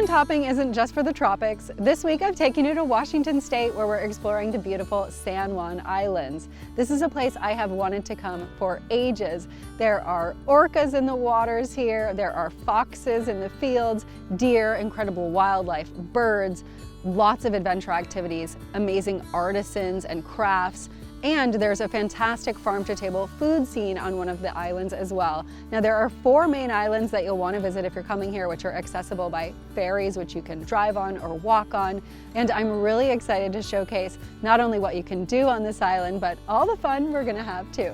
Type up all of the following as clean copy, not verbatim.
Island hopping isn't just for the tropics. This week I've taken you to Washington State where we're exploring the beautiful San Juan Islands. This is a place I have wanted to come for ages. There are orcas in the waters here, there are foxes in the fields, deer, incredible wildlife, birds, lots of adventure activities, amazing artisans and crafts, and there's a fantastic farm-to-table food scene on one of the islands as well. Now there are 4 main islands that you'll want to visit if you're coming here, which are accessible by ferries, which you can drive on or walk on. And I'm really excited to showcase not only what you can do on this island, but all the fun we're gonna have too.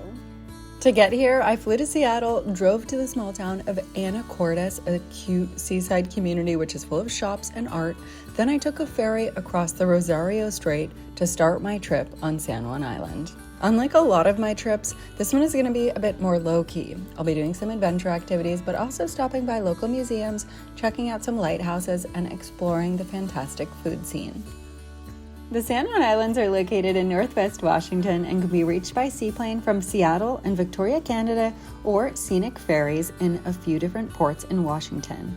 To get here, I flew to Seattle, drove to the small town of Anacortes, a cute seaside community which is full of shops and art. Then I took a ferry across the Rosario Strait to start my trip on San Juan Island. Unlike a lot of my trips, this one is going to be a bit more low-key. I'll be doing some adventure activities, but also stopping by local museums, checking out some lighthouses, and exploring the fantastic food scene. The San Juan Islands are located in Northwest Washington and can be reached by seaplane from Seattle and Victoria, Canada, or scenic ferries in a few different ports in Washington.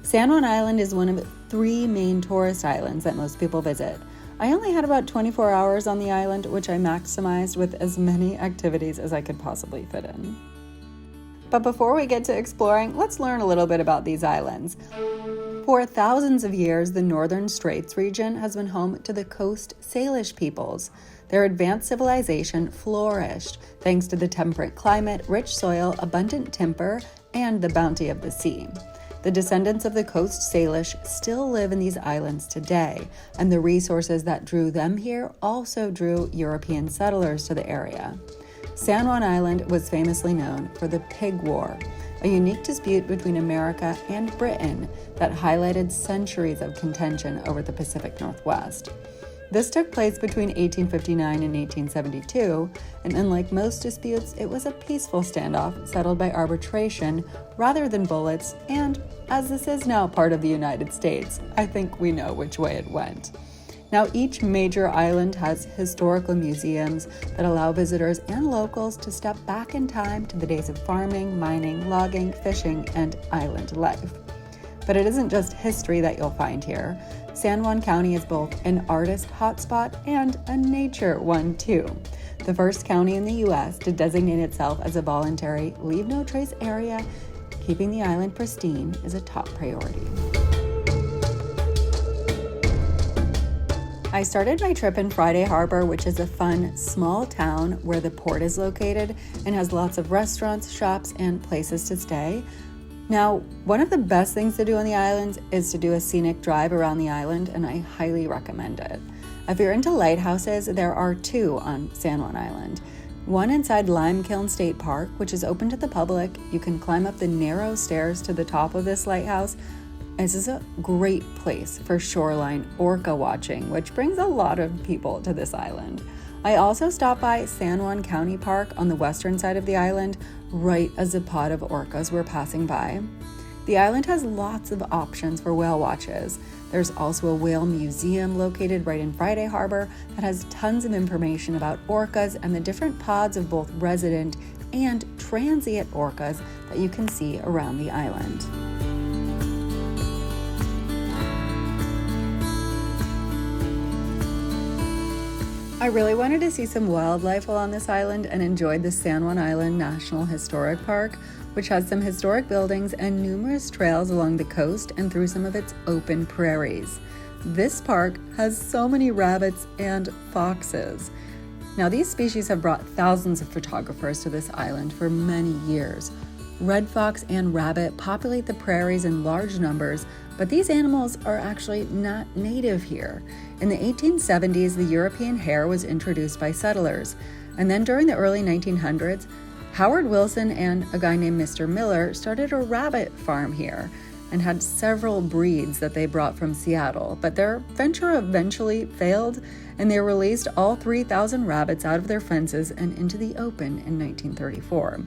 San Juan Island is one of 3 main tourist islands that most people visit. I only had about 24 hours on the island, which I maximized with as many activities as I could possibly fit in. But before we get to exploring, let's learn a little bit about these islands. For thousands of years, the Northern Straits region has been home to the Coast Salish peoples. Their advanced civilization flourished thanks to the temperate climate, rich soil, abundant timber, and the bounty of the sea. The descendants of the Coast Salish still live in these islands today, and the resources that drew them here also drew European settlers to the area. San Juan Island was famously known for the Pig War, a unique dispute between America and Britain that highlighted centuries of contention over the Pacific Northwest. This took place between 1859 and 1872, and unlike most disputes, it was a peaceful standoff settled by arbitration rather than bullets, and as this is now part of the United States, I think we know which way it went. Now, each major island has historical museums that allow visitors and locals to step back in time to the days of farming, mining, logging, fishing, and island life. But it isn't just history that you'll find here. San Juan County is both an artist hotspot and a nature one too. The first county in the U.S. to designate itself as a voluntary leave no trace area, keeping the island pristine is a top priority. I started my trip in Friday Harbor, which is a fun, small town where the port is located and has lots of restaurants, shops, and places to stay. Now, one of the best things to do on the islands is to do a scenic drive around the island, and I highly recommend it. If you're into lighthouses, there are 2 on San Juan Island. One inside Limekiln State Park, which is open to the public. You can climb up the narrow stairs to the top of this lighthouse. This is a great place for shoreline orca watching, which brings a lot of people to this island. I also stopped by San Juan County Park on the western side of the island, right as a pod of orcas were passing by. The island has lots of options for whale watches. There's also a whale museum located right in Friday Harbor that has tons of information about orcas and the different pods of both resident and transient orcas that you can see around the island. I really wanted to see some wildlife while on this island and enjoyed the San Juan Island National Historic Park, which has some historic buildings and numerous trails along the coast and through some of its open prairies. This park has so many rabbits and foxes. Now, these species have brought thousands of photographers to this island for many years. Red fox and rabbit populate the prairies in large numbers, but these animals are actually not native here. In the 1870s, the European hare was introduced by settlers, and then during the early 1900s, Howard Wilson and a guy named Mr. Miller started a rabbit farm here and had several breeds that they brought from Seattle, but their venture eventually failed, and they released all 3,000 rabbits out of their fences and into the open in 1934.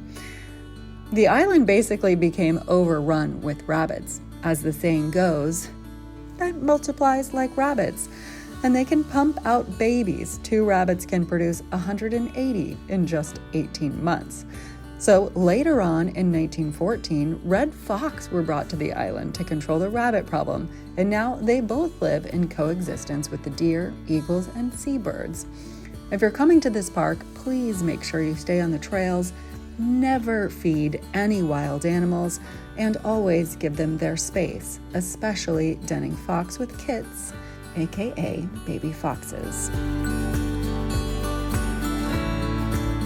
The island basically became overrun with rabbits. As the saying goes, that multiplies like rabbits, and they can pump out babies. 2 rabbits can produce 180 in just 18 months. So later on in 1914, red fox were brought to the island to control the rabbit problem, and now they both live in coexistence with the deer, eagles, and seabirds. If you're coming to this park, please make sure you stay on the trails, never feed any wild animals, and always give them their space, especially denning fox with kits, aka baby foxes.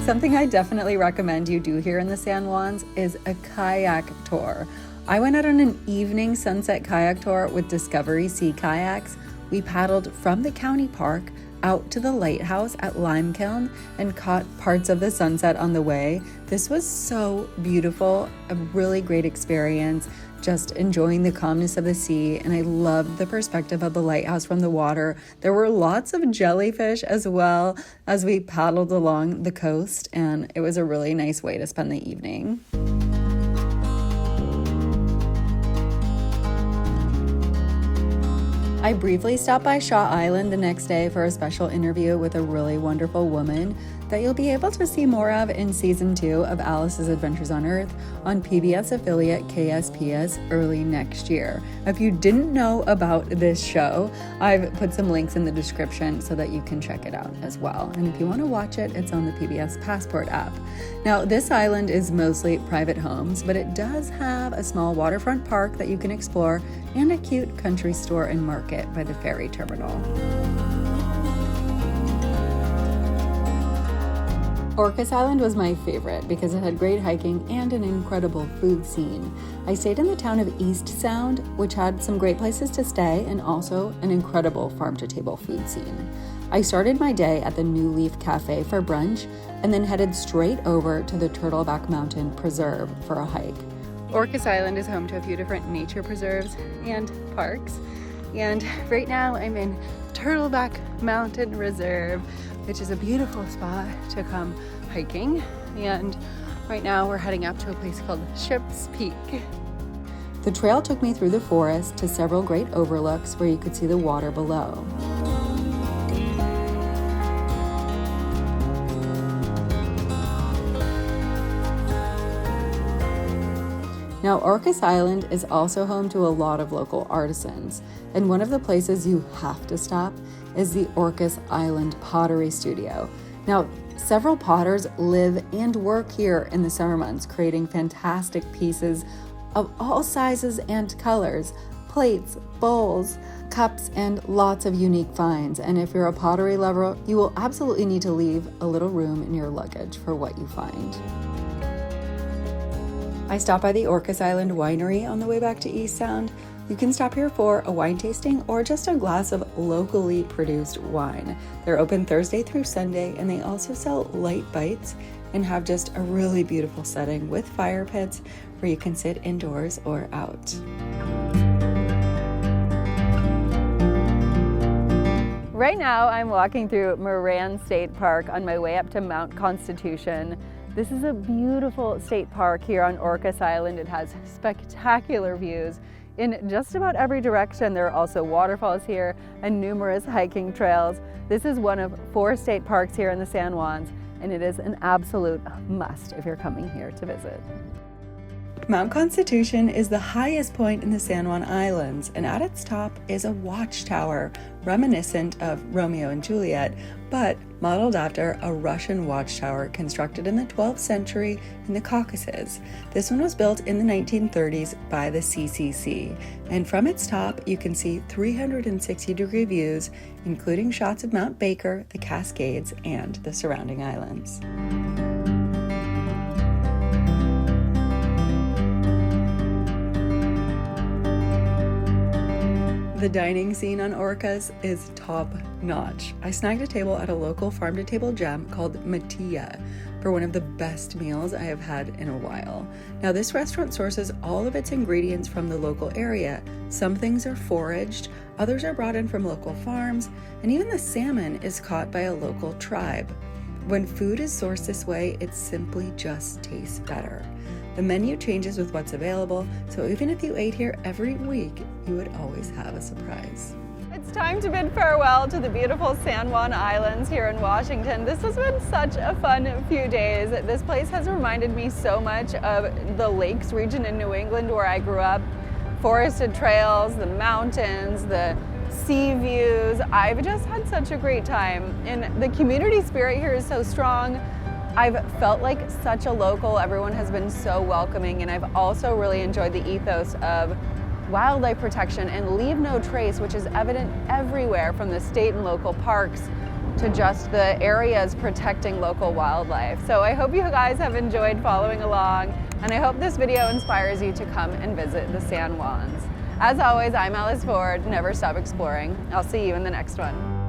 Something I definitely recommend you do here in the San Juans is a kayak tour. I went out on an evening sunset kayak tour with Discovery Sea Kayaks. We paddled from the county park out to the lighthouse at Limekiln and caught parts of the sunset on the way. This was so beautiful, a really great experience, just enjoying the calmness of the sea, and I loved the perspective of the lighthouse from the water. There were lots of jellyfish as well as we paddled along the coast, and it was a really nice way to spend the evening. I briefly stopped by Shaw Island the next day for a special interview with a really wonderful woman that you'll be able to see more of in Season 2 of Alice's Adventures on Earth on PBS affiliate KSPS early next year. If you didn't know about this show, I've put some links in the description so that you can check it out as well. And if you want to watch it, it's on the PBS Passport app. Now, this island is mostly private homes, but it does have a small waterfront park that you can explore and a cute country store and market by the ferry terminal. Orcas Island was my favorite because it had great hiking and an incredible food scene. I stayed in the town of East Sound, which had some great places to stay and also an incredible farm-to-table food scene. I started my day at the New Leaf Cafe for brunch and then headed straight over to the Turtleback Mountain Preserve for a hike. Orcas Island is home to a few different nature preserves and parks, and right now I'm in Turtleback Mountain Reserve, which is a beautiful spot to come hiking, and right now we're heading up to a place called Ship's Peak. The trail took me through the forest to several great overlooks where you could see the water below. Now, Orcas Island is also home to a lot of local artisans, and one of the places you have to stop is the Orcas Island Pottery Studio. Now, several potters live and work here in the summer months, creating fantastic pieces of all sizes and colors, plates, bowls, cups, and lots of unique finds. And if you're a pottery lover, you will absolutely need to leave a little room in your luggage for what you find. I stopped by the Orcas Island Winery on the way back to East Sound. You can stop here for a wine tasting or just a glass of locally produced wine. They're open Thursday through Sunday, and they also sell light bites and have just a really beautiful setting with fire pits where you can sit indoors or out. Right now, I'm walking through Moran State Park on my way up to Mount Constitution. This is a beautiful state park here on Orcas Island. It has spectacular views in just about every direction. There are also waterfalls here and numerous hiking trails. This is one of 4 state parks here in the San Juans, and it is an absolute must if you're coming here to visit. Mount Constitution is the highest point in the San Juan Islands, and at its top is a watchtower reminiscent of Romeo and Juliet, but modeled after a Russian watchtower constructed in the 12th century in the Caucasus. This one was built in the 1930s by the CCC, and from its top you can see 360-degree views, including shots of Mount Baker, the Cascades, and the surrounding islands. The dining scene on Orcas is top-notch. I snagged a table at a local farm-to-table gem called Mattia for one of the best meals I have had in a while. Now, this restaurant sources all of its ingredients from the local area. Some things are foraged, others are brought in from local farms, and even the salmon is caught by a local tribe. When food is sourced this way, it simply just tastes better. The menu changes with what's available, so even if you ate here every week, you would always have a surprise. It's time to bid farewell to the beautiful San Juan Islands here in Washington. This has been such a fun few days. This place has reminded me so much of the lakes region in New England where I grew up. Forested trails, the mountains, the sea views. I've just had such a great time, and the community spirit here is so strong. I've felt like such a local. Everyone has been so welcoming, and I've also really enjoyed the ethos of wildlife protection and leave no trace, which is evident everywhere from the state and local parks to just the areas protecting local wildlife. So I hope you guys have enjoyed following along, and I hope this video inspires you to come and visit the San Juans. As always, I'm Alice Ford. Never stop exploring. I'll see you in the next one.